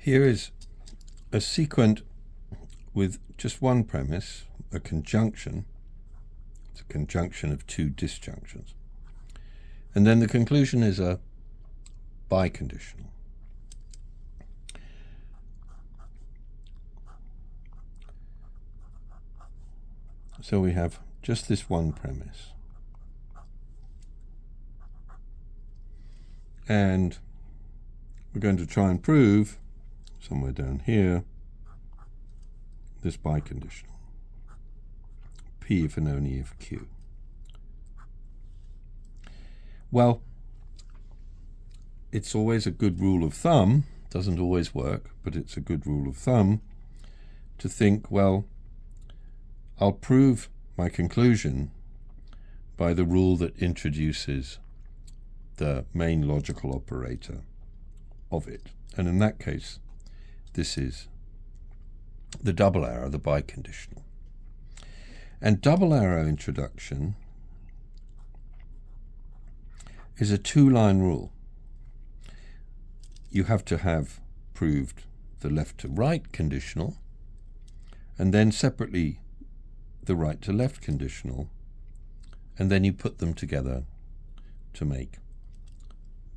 Here is a sequent with just one premise, a conjunction. It's a conjunction of two disjunctions. And then the conclusion is a biconditional. So we have just this one premise. And we're going to try and prove, somewhere down here, this biconditional. P if and only if Q. Well, it's always a good rule of thumb, doesn't always work, but it's a good rule of thumb to think, well, I'll prove my conclusion by the rule that introduces the main logical operator of it. And in that case, this is the double arrow, the biconditional. And double arrow introduction is a two-line rule. You have to have proved the left to right conditional, and then separately the right to left conditional, and then you put them together to make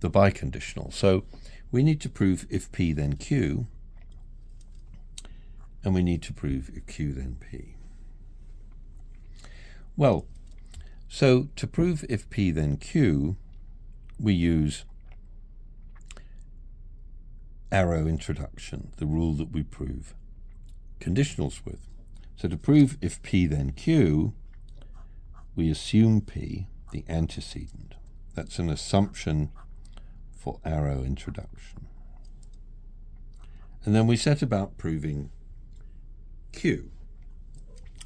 the biconditional. So we need to prove if P then Q, and we need to prove if Q then P. Well, so to prove if P then Q, we use arrow introduction, the rule that we prove conditionals with. So to prove if P then Q, we assume P, the antecedent. That's an assumption for arrow introduction. And then we set about proving Q.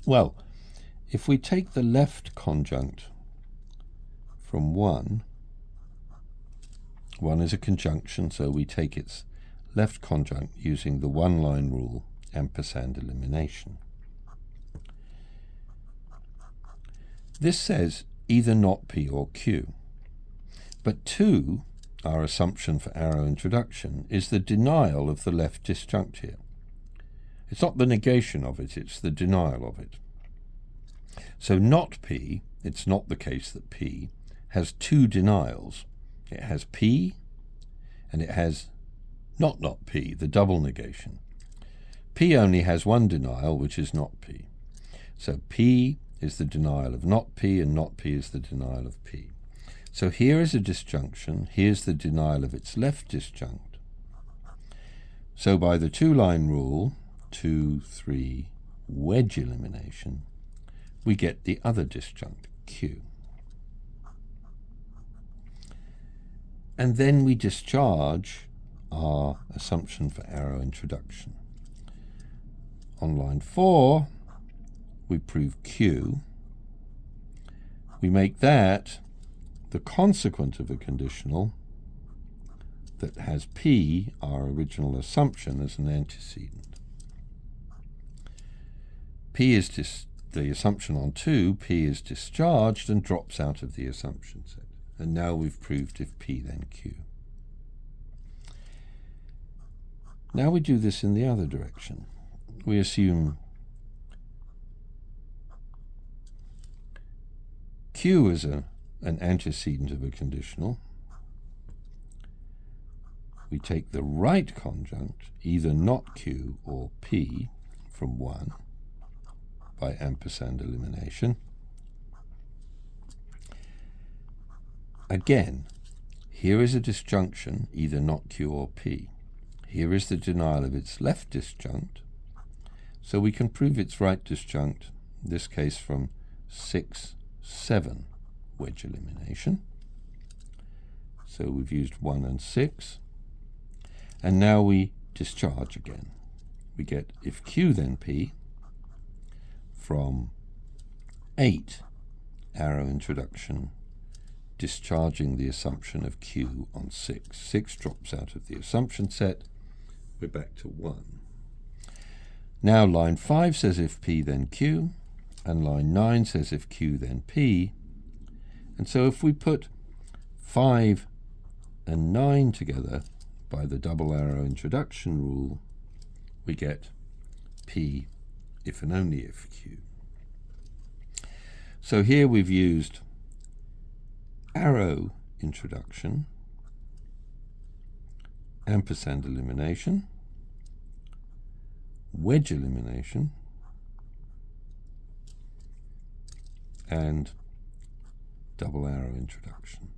Well, if we take the left conjunct from 1 is a conjunction, so we take its left conjunct using the one-line rule, ampersand elimination. This says either not P or Q. But 2, our assumption for arrow introduction, is the denial of the left disjunct here. It's not the negation of it, it's the denial of it. So not P, it's not the case that P has two denials. It has P and it has not P, the double negation. P only has one denial, which is not P. So P is the denial of not P, and not P is the denial of P. So here is a disjunction, here's the denial of its left disjunct. So by the two-line rule, 2, 3, wedge elimination, we get the other disjunct, Q. And then we discharge our assumption for arrow introduction. On line 4, we prove Q. We make that the consequent of a conditional that has P, our original assumption, as an antecedent. P is the assumption on 2, P is discharged and drops out of the assumption set. And now we've proved if P then Q. Now we do this in the other direction. We assume Q is an antecedent of a conditional. We take the right conjunct, either not Q or P, from 1 by ampersand elimination. Again, here is a disjunction, either not Q or P. Here is the denial of its left disjunct, so we can prove its right disjunct, in this case from 6, 7, wedge elimination. So we've used 1 and 6, and now we discharge again. We get if Q then P from 8, arrow introduction, discharging the assumption of Q on 6. 6 drops out of the assumption set. We're back to 1. Now line 5 says if P then Q, and line 9 says if Q then P. And so if we put 5 and 9 together, by the double arrow introduction rule, we get P if and only if Q. So here we've used arrow introduction, ampersand elimination, wedge elimination, and double arrow introduction.